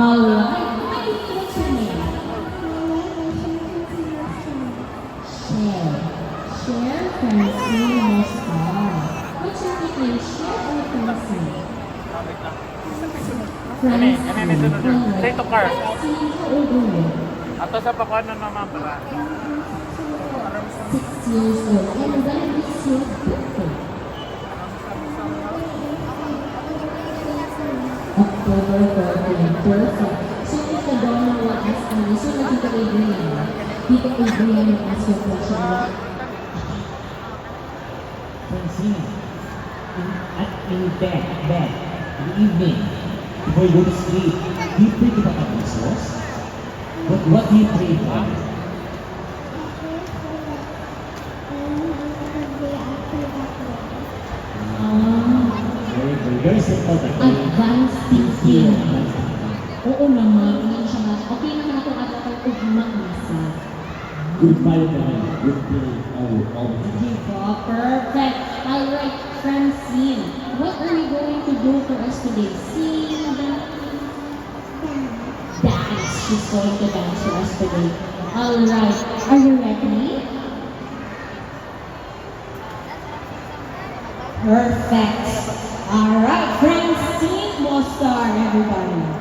Alright. What's your name? Cher. Cher Francine Moscar. What's your nickname? Cher or Francine? Francine. Say to car. Francine, how old are you? Ato sa pakuano naman pala. 6 years old. And when is your birthday? October 14. Perfect. So if the donor will ask me, so na Tito Adrian. Tito Adrian will ask your question. Francine, in bed, in the evening, before you go to sleep, do you pray to Papa Jesus? What do you pray for? Very simple. Advanced thinking. Oo naman, hindi siya mas. Okay naman ako at ako ugmang nasa. Goodbye naman. Goodbye. Perfect. Alright, Francine, what are you going to do for us today? Sing, dance. She's going to dance for us today. Alright, are you ready? Perfect. Alright, Francine Moscar, everybody.